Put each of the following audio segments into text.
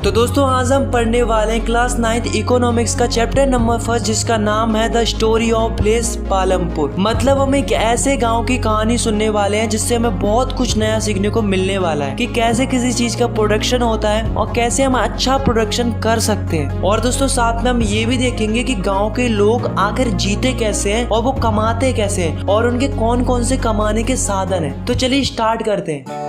तो दोस्तों आज हम पढ़ने वाले हैं क्लास 9th इकोनॉमिक्स का चैप्टर नंबर 1 जिसका नाम है the story of place Palampur. मतलब हम एक ऐसे गांव की कहानी सुनने वाले हैं जिससे हमें बहुत कुछ नया सीखने को मिलने वाला है कि कैसे किसी चीज का प्रोडक्शन होता है और कैसे हम अच्छा प्रोडक्शन कर सकते हैं। और दोस्तों साथ में हम ये भी देखेंगे कि गाँव के लोग आखिर जीते कैसे हैं और वो कमाते कैसे हैं और उनके कौन कौन से कमाने के साधन है। तो चलिए स्टार्ट करते हैं।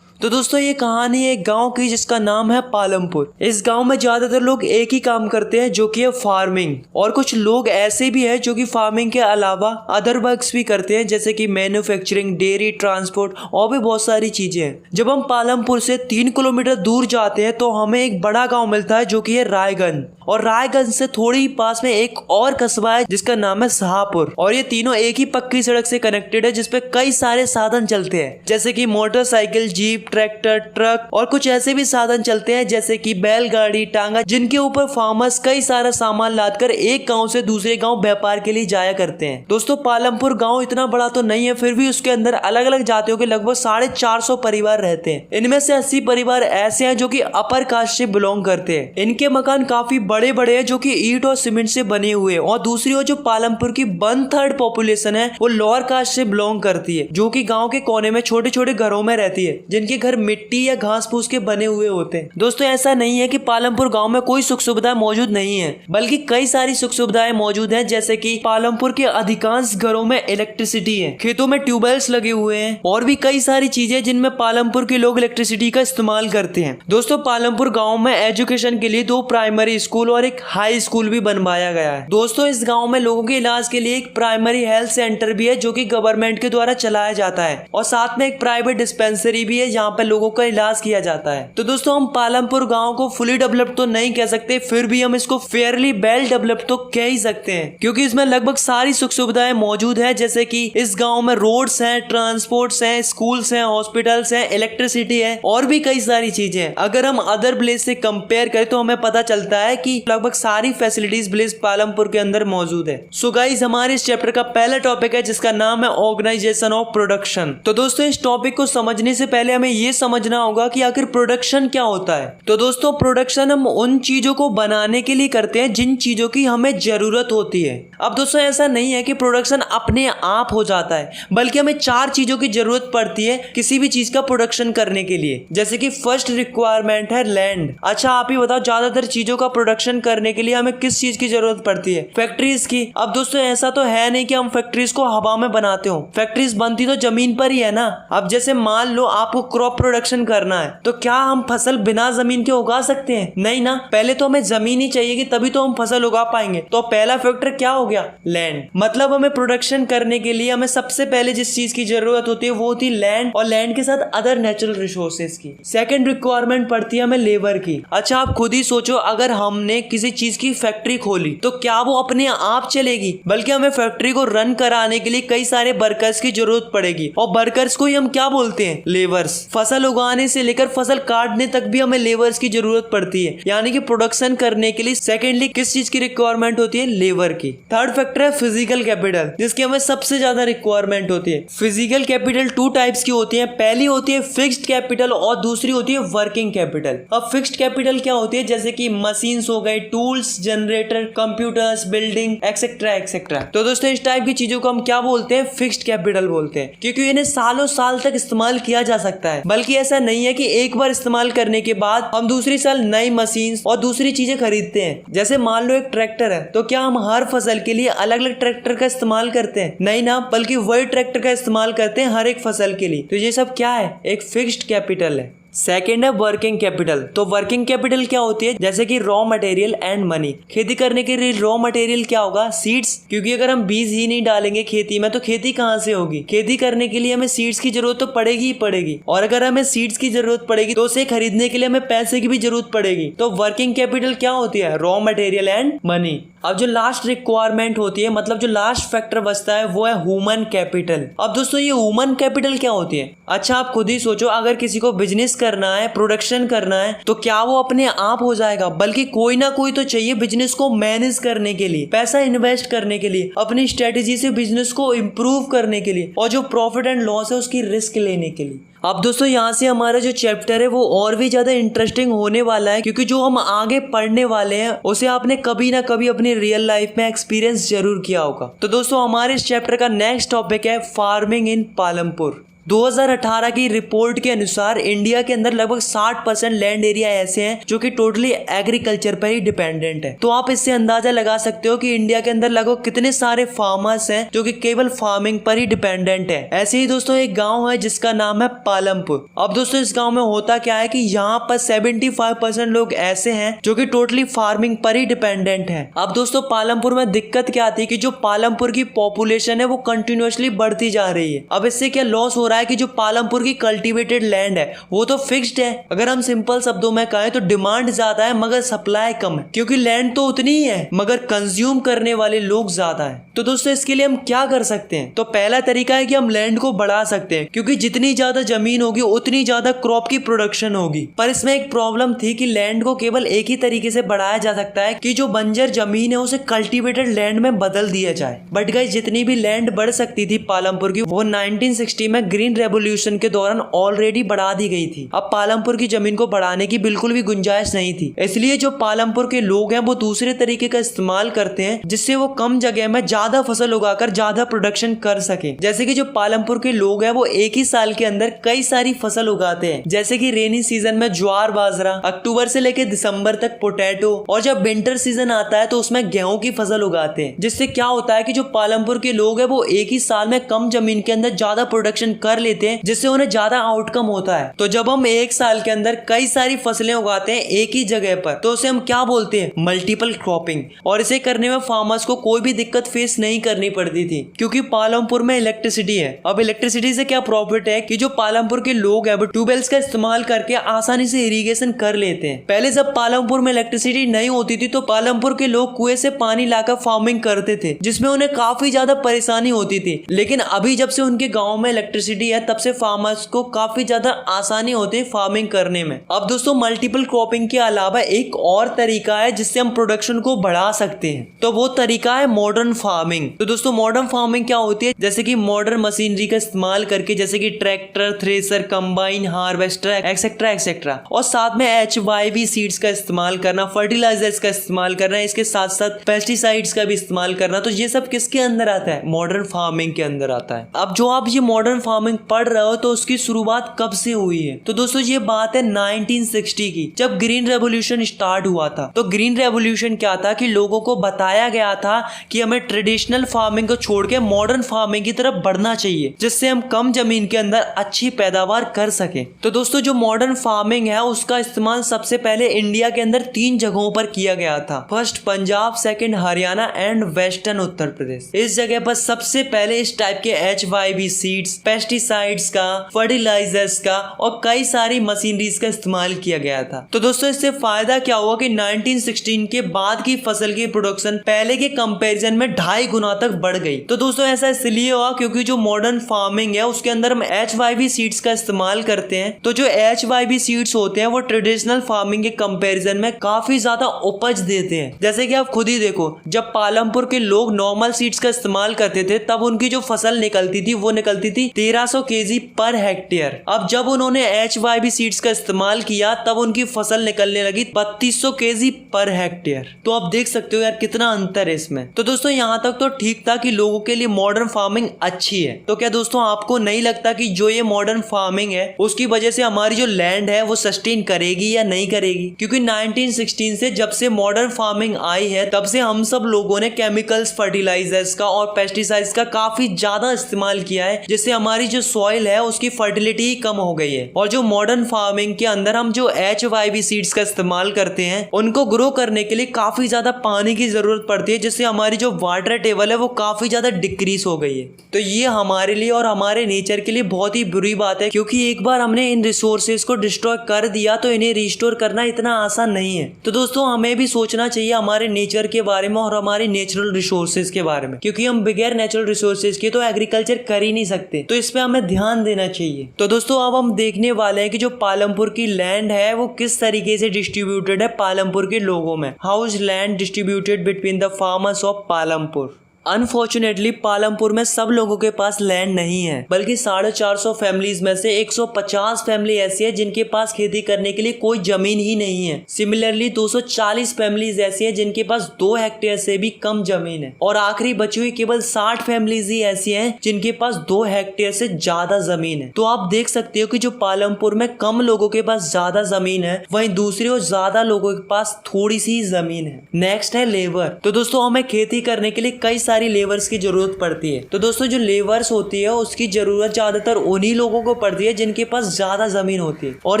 तो दोस्तों ये कहानी है एक गांव की जिसका नाम है पालमपुर। इस गांव में ज्यादातर लोग एक ही काम करते हैं जो कि है फार्मिंग, और कुछ लोग ऐसे भी हैं जो कि फार्मिंग के अलावा अदर वर्क्स भी करते हैं जैसे कि मैन्युफैक्चरिंग, डेयरी, ट्रांसपोर्ट और भी बहुत सारी चीजें हैं। जब हम पालमपुर से 3 किलोमीटर दूर जाते हैं तो हमें एक बड़ा गाँव मिलता है जो कि है रायगंज, और रायगंज से थोड़ी पास में एक और कस्बा है जिसका नाम है शाहपुर। और ये तीनों एक ही पक्की सड़क से कनेक्टेड है जिसपे कई सारे साधन चलते हैं जैसे कि मोटरसाइकिल, जीप, ट्रैक्टर, ट्रक और कुछ ऐसे भी साधन चलते हैं जैसे कि बैलगाड़ी, टांगा, जिनके ऊपर फार्मर्स कई सारा सामान लादकर एक गांव से दूसरे गांव व्यापार के लिए जाया करते हैं। दोस्तों पालमपुर गांव इतना बड़ा तो नहीं है, फिर भी उसके अंदर अलग अलग जातियों के लगभग 450 परिवार रहते हैं। इनमें से 80 परिवार ऐसे हैं जो कि अपर कास्ट से बिलोंग करते हैं। इनके मकान काफी बड़े बड़े हैं जो कि ईंट और सीमेंट से बने हुए हैं। और दूसरी ओर जो पालमपुर की 1/3 पॉपुलेशन है वो लोअर कास्ट से बिलोंग करती है जो कि गांव के कोने में छोटे छोटे घरों में रहती है जिनके घर मिट्टी या घास फूस के बने हुए होते हैं। दोस्तों ऐसा नहीं है कि पालमपुर गांव में कोई सुख सुविधा मौजूद नहीं है, बल्कि कई सारी सुख सुविधाएं मौजूद हैं जैसे कि पालमपुर के अधिकांश घरों में इलेक्ट्रिसिटी है, खेतों में ट्यूबवेल्स लगे हुए हैं और भी कई सारी चीजें जिनमें पालमपुर के लोग इलेक्ट्रिसिटी का इस्तेमाल करते हैं। दोस्तों पालमपुर गाँव में एजुकेशन के लिए 2 प्राइमरी स्कूल और एक हाई स्कूल भी बनवाया गया है। दोस्तों इस गाँव में लोगों के इलाज के लिए एक प्राइमरी हेल्थ सेंटर भी है जो कि गवर्नमेंट के द्वारा चलाया जाता है, और साथ में एक प्राइवेट डिस्पेंसरी भी है जहाँ पर लोगों का इलाज किया जाता है। तो दोस्तों हम पालमपुर गांव को फुली डेवलप्ड तो नहीं कह सकते, फिर भी हम इसको फेयरली वेल डेवलप्ड तो कह ही सकते हैं क्योंकि इसमें लगभग सारी सुख सुविधाएं मौजूद है जैसे कि इस गांव में रोड्स हैं, ट्रांसपोर्ट्स हैं, स्कूल्स हैं, हॉस्पिटल्स हैं, इलेक्ट्रिसिटी है और भी कई सारी चीजें। अगर हम अदर विलेज से कंपेयर करें तो हमें पता चलता है कि लगभग सारी फैसिलिटीज विलेज पालमपुर के अंदर मौजूद है। सो गाइस हमारे इस चैप्टर का पहला टॉपिक है जिसका नाम है ऑर्गेनाइजेशन ऑफ प्रोडक्शन। तो दोस्तों इस टॉपिक को समझने से पहले हमें ये समझना होगा कि आखिर प्रोडक्शन क्या होता है। तो दोस्तों प्रोडक्शन हम उन चीजों को बनाने के लिए करते हैं जिन चीजों की हमें जरूरत होती है। अब दोस्तों ऐसा नहीं है कि प्रोडक्शन अपने आप हो जाता है, बल्कि हमें 4 चीजों की जरूरत पड़ती है किसी भी चीज का प्रोडक्शन करने के लिए। जैसे कि फर्स्ट रिक्वायरमेंट है लैंड। अच्छा आप ही बताओ ज्यादातर चीजों का प्रोडक्शन करने के लिए हमें किस चीज की जरूरत पड़ती है? फैक्ट्रीज की। अब दोस्तों ऐसा तो है नहीं कि हम फैक्ट्रीज को हवा में बनाते हो, फैक्ट्रीज बनती तो जमीन पर ही है ना। अब जैसे मान लो आपको क्रॉप प्रोडक्शन करना है तो क्या हम फसल बिना जमीन के उगा सकते हैं? नहीं ना, पहले तो हमें जमीन ही चाहिए तभी तो हम फसल उगा पाएंगे। तो पहला फैक्टर क्या हो गया? लैंड। मतलब हमें प्रोडक्शन करने के लिए हमें सबसे पहले जिस चीज की जरूरत होती है वो होती है लैंड, और लैंड के साथ अदर नेचुरल रिसोर्सेज की। सेकंड रिक्वायरमेंट पड़ती है हमें लेबर की। अच्छा आप खुद ही सोचो, अगर हमने किसी चीज की फैक्ट्री खोली तो क्या वो अपने आप चलेगी? बल्कि हमें फैक्ट्री को रन कराने के लिए कई सारे वर्कर्स की जरूरत पड़ेगी, और वर्कर्स को ही हम क्या बोलते हैं? लेबर्स। फसल उगाने से लेकर फसल काटने तक भी हमें लेबर्स की जरूरत पड़ती है। यानी कि प्रोडक्शन करने के लिए सेकेंडली किस चीज की रिक्वायरमेंट होती है? लेबर की। थर्ड फैक्टर है फिजिकल कैपिटल, जिसकी हमें सबसे ज्यादा रिक्वायरमेंट होती है। फिजिकल कैपिटल 2 टाइप्स की होती है। पहली होती है फिक्स्ड कैपिटल और दूसरी होती है वर्किंग कैपिटल। अब फिक्स्ड कैपिटल क्या होती है? जैसे कि मशीन्स हो गए, tools, generator, computers, building etcetera etcetera. तो दोस्तों इस टाइप की चीजों को हम क्या बोलते हैं? फिक्स्ड कैपिटल बोलते हैं, क्योंकि इन्हें सालों साल तक इस्तेमाल किया जा सकता है। बल्कि ऐसा नहीं है कि एक बार इस्तेमाल करने के बाद हम दूसरी साल नई मशीन और दूसरी चीजें खरीदते हैं। जैसे मान लो एक ट्रैक्टर है तो क्या हम हर फसल के लिए अलग अलग ट्रैक्टर का इस्तेमाल करते हैं? नहीं ना, बल्कि वही ट्रैक्टर का इस्तेमाल करते हैं हर एक फसल के लिए। तो ये सब क्या है? एक फिक्स्ड कैपिटल है। सेकेंड है वर्किंग कैपिटल। तो वर्किंग कैपिटल क्या होती है? जैसे कि रॉ मटेरियल एंड मनी। खेती करने के लिए रॉ मटेरियल क्या होगा? सीड्स, क्योंकि अगर हम बीज ही नहीं डालेंगे खेती में तो खेती कहाँ से होगी? खेती करने के लिए हमें सीड्स की जरूरत तो पड़ेगी ही पड़ेगी, और अगर हमें सीड्स की जरूरत पड़ेगी तो उसे खरीदने के लिए हमें पैसे की भी जरूरत पड़ेगी। तो वर्किंग कैपिटल क्या होती है? Raw material and money. अब जो लास्ट रिक्वायरमेंट होती है, मतलब जो लास्ट फैक्टर बचता है, वो है ह्यूमन कैपिटल। अब दोस्तों ये ह्यूमन कैपिटल क्या होती है? अच्छा आप खुद ही सोचो, अगर किसी को बिजनेस करना है, प्रोडक्शन करना है, तो क्या वो अपने आप हो जाएगा? बल्कि कोई ना कोई तो चाहिए बिजनेस को मैनेज करने के लिए, पैसा इन्वेस्ट करने के लिए, अपनी स्ट्रेटेजी से बिजनेस को इम्प्रूव करने के लिए, और जो प्रॉफिट एंड लॉस है उसकी रिस्क लेने के लिए। अब दोस्तों यहाँ से हमारा जो चैप्टर है वो और भी ज्यादा इंटरेस्टिंग होने वाला है, क्योंकि जो हम आगे पढ़ने वाले हैं उसे आपने कभी ना कभी अपनी रियल लाइफ में एक्सपीरियंस जरूर किया होगा। तो दोस्तों हमारे इस चैप्टर का नेक्स्ट टॉपिक है फार्मिंग इन पालमपुर। 2018 की रिपोर्ट के अनुसार इंडिया के अंदर लगभग 60% लैंड एरिया ऐसे हैं जो कि टोटली एग्रीकल्चर पर ही डिपेंडेंट है। तो आप इससे अंदाजा लगा सकते हो कि इंडिया के अंदर लगभग कितने सारे फार्मर्स हैं जो कि केवल फार्मिंग पर ही डिपेंडेंट है। ऐसे ही दोस्तों एक गांव है जिसका नाम है पालमपुर। अब दोस्तों इस गांव में होता क्या है कि यहाँ पर 75% लोग ऐसे हैं जो कि टोटली फार्मिंग पर ही डिपेंडेंट है। अब दोस्तों पालमपुर में दिक्कत क्या आती है कि जो पालमपुर की पॉपुलेशन है वो कंटिन्यूअसली बढ़ती जा रही है। अब इससे क्या लॉस हो रहा है कि जो पालमपुर की कल्टीवेटेड लैंड है वो तो फिक्स्ड है। अगर हम सिंपल शब्दों में कहें तो डिमांड ज्यादा है मगर सप्लाई कम है, क्योंकि लैंड तो उतनी ही है मगर कंज्यूम करने वाले लोग ज्यादा है। तो दोस्तों इसके लिए हम क्या कर सकते हैं? तो पहला तरीका है कि हम लैंड को बढ़ा सकते हैं, क्योंकि जितनी ज्यादा जमीन होगी उतनी ज्यादा क्रॉप की प्रोडक्शन होगी। पर इसमें एक प्रॉब्लम थी कि लैंड को केवल एक ही तरीके से बढ़ाया जा सकता है कि जो बंजर जमीन है उसे कल्टीवेटेड लैंड में बदल दिया जाए। बट गाइस जितनी भी लैंड बढ़ सकती थी पालमपुर की, वो 1960 में ग्रीन रेवोल्यूशन के दौरान ऑलरेडी बढ़ा दी गई थी। अब पालमपुर की जमीन को बढ़ाने की बिल्कुल भी गुंजाइश नहीं थी। इसलिए जो पालमपुर के लोग हैं वो दूसरे तरीके का इस्तेमाल करते हैं जिससे वो कम जगह में ज्यादा फसल उगाकर ज्यादा प्रोडक्शन कर सके। जैसे कि जो पालमपुर के लोग हैं वो एक ही साल के अंदर कई सारी फसल उगाते हैं, जैसे कि रेनी सीजन में ज्वार बाजरा, अक्टूबर से लेकर दिसंबर तक पोटैटो, और जब विंटर सीजन आता है तो उसमें गेहूं की फसल उगाते हैं। जिससे क्या होता है कि जो पालमपुर के लोग हैं वो एक ही साल में कम जमीन के अंदर ज्यादा प्रोडक्शन कर लेते हैं, जिससे उन्हें ज्यादा आउटकम होता है। तो जब हम एक साल के अंदर कई सारी फसलें उगाते हैं एक ही जगह पर, तो उसे हम क्या बोलते हैं? Multiple cropping. और इसे करने में फार्मर्स को कोई भी दिक्कत फेस नहीं करनी पड़ती थी, क्योंकि पालमपुर में इलेक्ट्रिसिटी है। अब इलेक्ट्रिसिटी से क्या प्रॉफिट है कि जो पालमपुर के लोग हैं वो ट्यूबवेल्स का इस्तेमाल करके आसानी से इरिगेशन कर लेते हैं। पहले जब पालमपुर में इलेक्ट्रिसिटी नहीं होती थी तो पालमपुर के लोग कुएं से पानी लाकर फार्मिंग करते थे, जिसमें उन्हें काफी ज्यादा परेशानी होती थी। लेकिन अभी जब से उनके गाँव में इलेक्ट्रिसिटी है तब से फार्मर्स को काफी ज्यादा आसानी होती है फार्मिंग करने में। अब दोस्तों मल्टीपल क्रॉपिंग के अलावा एक और तरीका है जिससे हम प्रोडक्शन को बढ़ा सकते हैं, तो वो तरीका है मॉडर्न फार्मिंग। तो दोस्तों मॉडर्न फार्मिंग क्या होती है? जैसे कि मॉडर्न मशीनरी का इस्तेमाल करके, जैसे कि tractor, thresher, combine, harvester etcetera etcetera, और साथ में HYV सीड्स का इस्तेमाल करना, फर्टिलाइजर्स का इस्तेमाल करना, इसके साथ साथ पेस्टिसाइड्स का भी इस्तेमाल करना। तो ये सब किसके अंदर आता है? मॉडर्न फार्मिंग के अंदर आता है। अब जो आप ये मॉडर्न फार्मिंग पढ़ रहे हो तो उसकी शुरुआत कब से हुई है? तो दोस्तों ये बात है 1960 की, जब ग्रीन रेवोल्यूशन स्टार्ट हुआ था। तो ग्रीन रेवोल्यूशन क्या था कि लोगों को बताया गया था कि हमें ट्रेडिशनल फार्मिंग को छोड़ के मॉडर्न फार्मिंग की तरफ बढ़ना चाहिए, जिससे हम कम जमीन के अंदर अच्छी पैदावार कर सके। तो दोस्तों जो मॉडर्न फार्मिंग है उसका इस्तेमाल सबसे पहले इंडिया के अंदर 3 जगहों पर किया गया था। First Punjab, second Haryana and western Uttar Pradesh. इस जगह पर सबसे पहले इस टाइप के HYV सीड्स, पेस्टिसाइड्स का, फर्टिलाइजर्स का और कई सारी मशीनरीज का इस्तेमाल किया गया था। तो दोस्तों इससे फायदा क्या हुआ कि 1916 के बाद की फसल की प्रोडक्शन पहले के कंपैरिजन में 2.5 गुना तक बढ़ गई। तो दोस्तों ऐसा इसलिए हुआ क्योंकि जो मॉडर्न फार्मिंग है उसके अंदर हम HYV सीड्स का इस्तेमाल करते हैं। तो जो HYV सीड्स होते हैं वो ट्रेडिशनल फार्मिंग के कंपैरिजन में काफी ज्यादा उपज देते हैं। जैसे कि आप खुद ही देखो, जब पालमपुर के लोग नॉर्मल सीड्स का इस्तेमाल करते थे तब उनकी जो फसल निकलती थी वो निकलती थी 1300 kg पर हेक्टेयर। अब जब उन्होंने HYV सीड्स का इस्तेमाल किया तब उनकी फसल निकलने लगी 3200 kg पर हेक्टेयर। तो आप देख सकते हो यार कितना अंतर है इसमें। तो दोस्तों यहाँ तक तो ठीक था कि लोगों के लिए मॉडर्न फार्मिंग अच्छी है। तो क्या दोस्तों आपको नहीं लगता कि जो ये मॉडर्न फार्मिंग है उसकी वजह से हमारी जो लैंड है वो सस्टेन करेगी या नहीं करेगी? क्योंकि 1916 से जब से मॉडर्न फार्मिंग आई है तब से हम सब लोगों ने केमिकल्स, फर्टिलाइजर्स का और पेस्टिसाइड्स का काफी ज्यादा इस्तेमाल किया है, जिससे हमारी जो जो सॉइल है उसकी फर्टिलिटी कम हो गई है। और जो मॉडर्न फार्मिंग के अंदर हम जो HYV सीड्स का इस्तेमाल करते हैं उनको ग्रो करने के लिए काफी ज्यादा पानी की जरूरत पड़ती है, जिससे हमारी जो वाटर टेबल है वो काफी ज्यादा डिक्रीज हो गई है। तो ये हमारे लिए और हमारे नेचर के लिए बहुत ही बुरी बात है, क्योंकि एक बार हमने इन रिसोर्सेज को डिस्ट्रॉय कर दिया तो इन्हें रिस्टोर करना इतना आसान नहीं है। तो दोस्तों हमें भी सोचना चाहिए हमारे नेचर के बारे में और हमारे नेचुरल रिसोर्सेज के बारे में, क्योंकि हम बगैर नेचुरल रिसोर्सेज के तो एग्रीकल्चर कर ही नहीं सकते। तो इस पे हमें ध्यान देना चाहिए। तो दोस्तों अब हम देखने वाले हैं कि जो पालमपुर की लैंड है वो किस तरीके से डिस्ट्रीब्यूटेड है पालमपुर के लोगों में। How is land distributed between the farmers of Palampur. Unfortunately Palampur में सब लोगों के पास लैंड नहीं है, बल्कि 450 फैमिलीज में से 150 फैमिली ऐसी है जिनके पास खेती करने के लिए कोई जमीन ही नहीं है। सिमिलरली 240 फैमिलीज ऐसी है जिनके पास 2 हेक्टेयर से भी कम जमीन है। और आखिरी बची हुई केवल 60 फैमिलीज ही ऐसी हैं जिनके पास 2 हेक्टेयर से ज्यादा जमीन है। तो आप देख सकते हो कि जो पालमपुर में कम लोगों के पास ज्यादा जमीन है, वहीं दूसरी ओर ज्यादा लोगों के पास थोड़ी सी जमीन है। नेक्स्ट है लेबर। तो दोस्तों हमें खेती करने के लिए कई सारी लेबर्स की जरूरत पड़ती है। तो दोस्तों जो लेबर्स होती है उसकी जरूरत ज्यादातर उन्हीं लोगों को पड़ती है जिनके पास ज्यादा जमीन होती है। और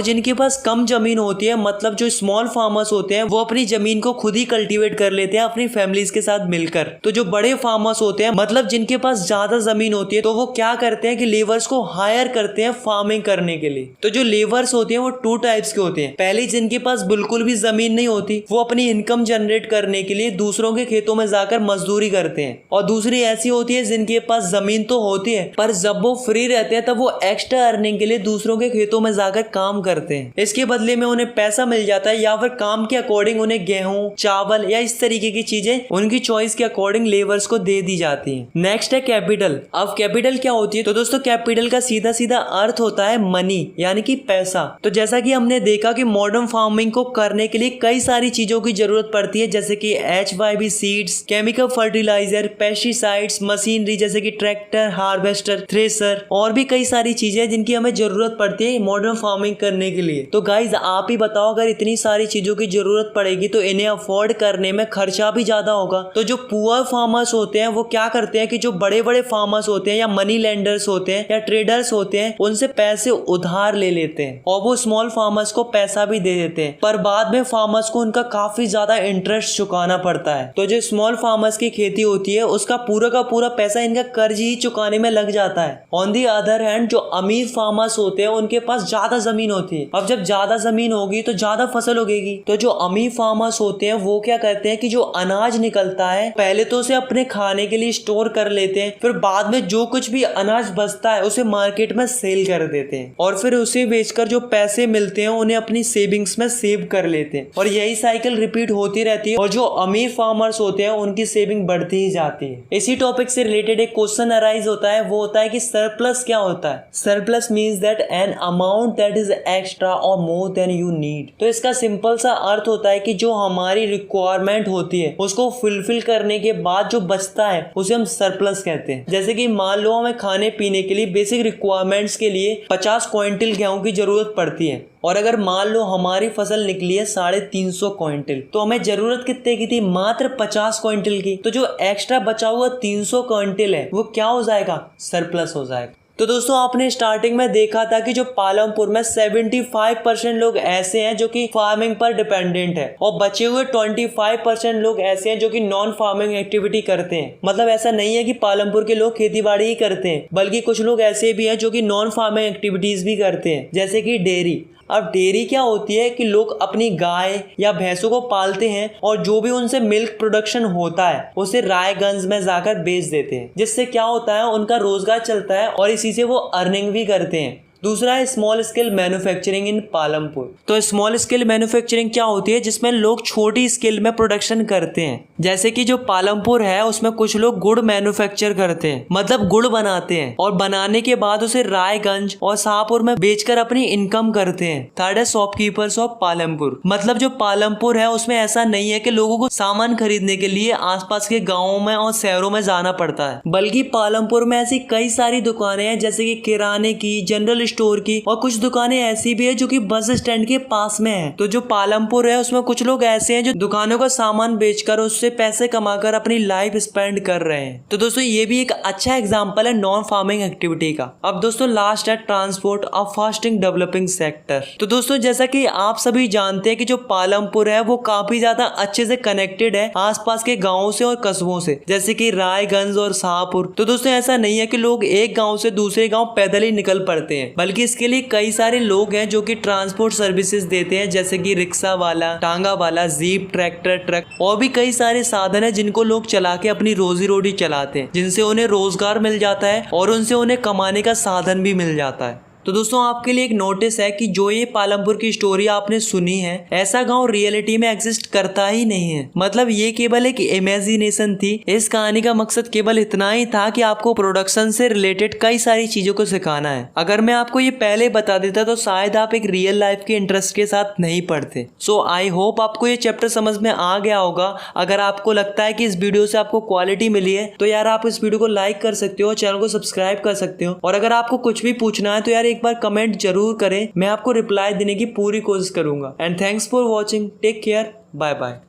जिनके पास कम जमीन होती है, मतलब जो स्मॉल फार्मर्स होते हैं, वो अपनी जमीन को खुद ही कल्टीवेट कर लेते हैं अपनी फैमिलीज के साथ मिलकर। तो जो बड़े फार्मर्स होते हैं, मतलब जिनके पास ज्यादा जमीन होती है, तो वो क्या करते हैं कि लेबर्स को हायर करते हैं फार्मिंग करने के लिए। तो जो लेबर्स होते हैं वो 2 टाइप्स के होते हैं। पहले जिनके पास बिल्कुल भी जमीन नहीं होती, वो अपनी इनकम जनरेट करने के लिए दूसरों के खेतों में जाकर मजदूरी करते हैं। और दूसरी ऐसी होती है जिनके पास जमीन तो होती है, पर जब वो फ्री रहते हैं तब वो एक्स्ट्रा अर्निंग के लिए दूसरों के खेतों में जाकर काम करते हैं। इसके बदले में उन्हें पैसा मिल जाता है, या फिर काम के अकॉर्डिंग उन्हें गेहूं, चावल या इस तरीके की चीजें उनकी चॉइस के अकॉर्डिंग लेबर्स को दे दी जाती है। नेक्स्ट है कैपिटल। अब कैपिटल क्या होती है? तो दोस्तों कैपिटल का सीधा सीधा अर्थ होता है मनी, यानी कि पैसा। तो जैसा कि हमने देखा कि मॉडर्न फार्मिंग को करने के लिए कई सारी चीजों की जरूरत पड़ती है, जैसे कि HYV seeds, chemical fertiliser, pesticides, machinery जैसे कि ट्रैक्टर, हार्वेस्टर, थ्रेसर और भी कई सारी चीजें जिनकी हमें जरूरत पड़ती है मॉडर्न फार्मिंग करने के लिए। तो गाइज आप ही बताओ, अगर इतनी सारी चीजों की जरूरत पड़ेगी तो इन्हें अफोर्ड करने में खर्चा भी ज्यादा होगा। तो जो पुअर फार्मर्स होते हैं वो क्या करते हैं कि जो बड़े बड़े फार्मर्स होते हैं या मनी लेंडर्स होते हैं या ट्रेडर्स होते हैं, उनसे पैसे उधार ले लेते हैं और वो स्मॉल फार्मर्स को पैसा भी दे देते हैं, पर बाद में फार्मर्स को उनका काफी ज्यादा इंटरेस्ट चुकाना पड़ता है। तो जो स्मॉल फार्मर्स की खेती होती है उसका पूरा का पूरा पैसा इनका कर्ज ही चुकाने में लग जाता है। ऑन दी अदर हैंड जो अमीर फार्मर्स होते हैं उनके पास ज्यादा जमीन होती है। अब जब ज्यादा जमीन होगी तो ज्यादा फसल उगेगी। तो जो अमीर फार्मर्स होते हैं वो क्या करते हैं कि जो अनाज निकलता है पहले तो उसे अपने खाने के लिए स्टोर कर लेते हैं, फिर बाद में जो कुछ भी अनाज बचता है उसे मार्केट में सेल कर देते हैं और फिर उसे बेचकर जो पैसे मिलते हैं उन्हें अपनी सेविंग्स में सेव कर लेते हैं। और यही साइकिल रिपीट होती रहती है और जो अमीर फार्मर्स होते हैं उनकी सेविंग बढ़ती ही जाती है। इसी टॉपिक से रिलेटेड एक क्वेश्चन अराइज होता है, वो होता है कि सरप्लस क्या होता है? Surplus means that an amount that is extra और मोर देन यू नीड। तो इसका सिंपल सा अर्थ होता है कि जो हमारी रिक्वायरमेंट होती है उसको फुलफिल करने के बाद जो बचता है उसे हम सरप्लस कहते हैं। जैसे कि मान लो हमें खाने पीने के लिए बेसिक रिक्वायरमेंट्स के लिए 50 क्विंटल गेहूं की जरूरत पड़ती है, और अगर मान लो हमारी फसल निकली है 350 क्विंटल, तो हमें जरूरत कितने की थी? मात्र 50 क्विंटल की। तो जो एक्स्ट्रा बचा हुआ 300 क्विंटल है वो क्या हो जाएगा? सरप्लस हो जाएगा। तो दोस्तों आपने स्टार्टिंग में देखा था कि जो पालमपुर में 75% लोग ऐसे हैं जो कि फार्मिंग पर डिपेंडेंट है और बचे हुए 25% लोग ऐसे हैं जो कि नॉन फार्मिंग एक्टिविटी करते हैं। मतलब ऐसा नहीं है कि पालमपुर के लोग खेती बाड़ी ही करते हैं, बल्कि कुछ लोग ऐसे भी हैं जो कि नॉन फार्मिंग एक्टिविटीज भी करते हैं, जैसे कि डेयरी। अब डेयरी क्या होती है कि लोग अपनी गाय या भैंसों को पालते हैं और जो भी उनसे मिल्क प्रोडक्शन होता है उसे रायगंज में जाकर बेच देते हैं, जिससे क्या होता है उनका रोजगार चलता है और इसी से वो अर्निंग भी करते हैं। दूसरा है स्मॉल स्केल मैन्युफैक्चरिंग इन पालमपुर। तो स्मॉल स्केल मैन्युफैक्चरिंग क्या होती है? जिसमें लोग छोटी स्केल में प्रोडक्शन करते हैं। जैसे कि जो पालमपुर है उसमें कुछ लोग गुड़ मैन्युफैक्चर करते हैं, मतलब गुड़ बनाते हैं और बनाने के बाद उसे रायगंज और शाहपुर में बेचकर अपनी इनकम करते हैं। थर्ड है शॉपकीपर्स ऑफ पालमपुर। मतलब जो पालमपुर है उसमें ऐसा नहीं है कि लोगों को सामान खरीदने के लिए आसपास के गाँवों में और शहरों में जाना पड़ता है, बल्कि पालमपुर में ऐसी कई सारी दुकानें हैं, जैसे कि किराने की, जनरल स्टोर की, और कुछ दुकानें ऐसी भी है जो कि बस स्टैंड के पास में है। तो जो पालमपुर है उसमें कुछ लोग ऐसे हैं जो दुकानों का सामान बेचकर उससे पैसे कमाकर अपनी लाइफ स्पेंड कर रहे हैं। तो दोस्तों ये भी एक अच्छा एग्जांपल है नॉन फार्मिंग एक्टिविटी का। अब दोस्तों लास्ट है ट्रांसपोर्ट, अ फास्टिंग डेवलपिंग सेक्टर। तो दोस्तों जैसा कि आप सभी जानते हैं कि जो पालमपुर है वो काफी ज्यादा अच्छे से कनेक्टेड है आसपास के गाँवों से और कस्बों से, जैसे कि रायगंज और शाहपुर। तो दोस्तों ऐसा नहीं है कि लोग एक गाँव से दूसरे गाँव पैदल ही निकल पड़ते हैं, बल्कि इसके लिए कई सारे लोग हैं जो कि ट्रांसपोर्ट सर्विसेज देते हैं, जैसे कि रिक्शा वाला, टांगा वाला, जीप, ट्रैक्टर, ट्रक और भी कई सारे साधन है जिनको लोग चला के अपनी रोजी रोटी चलाते हैं, जिनसे उन्हें रोजगार मिल जाता है और उनसे उन्हें कमाने का साधन भी मिल जाता है। तो दोस्तों आपके लिए एक नोटिस है कि जो ये पालमपुर की स्टोरी आपने सुनी है, ऐसा गांव रियलिटी में एग्जिस्ट करता ही नहीं है। मतलब ये केवल एक इमेजिनेशन थी। इस कहानी का मकसद केवल इतना ही था कि आपको प्रोडक्शन से रिलेटेड कई सारी चीजों को सिखाना है। अगर मैं आपको ये पहले बता देता तो शायद आप एक रियल लाइफ के इंटरेस्ट के साथ नहीं पढ़ते। सो आई होप आपको ये चैप्टर समझ में आ गया होगा। अगर आपको लगता है कि इस वीडियो से आपको क्वालिटी मिली है तो यार आप इस वीडियो को लाइक कर सकते हो, चैनल को सब्सक्राइब कर सकते हो, और अगर आपको कुछ भी पूछना है तो यार एक बार कमेंट जरूर करें, मैं आपको रिप्लाई देने की पूरी कोशिश करूंगा। And thanks for watching, take care, bye bye.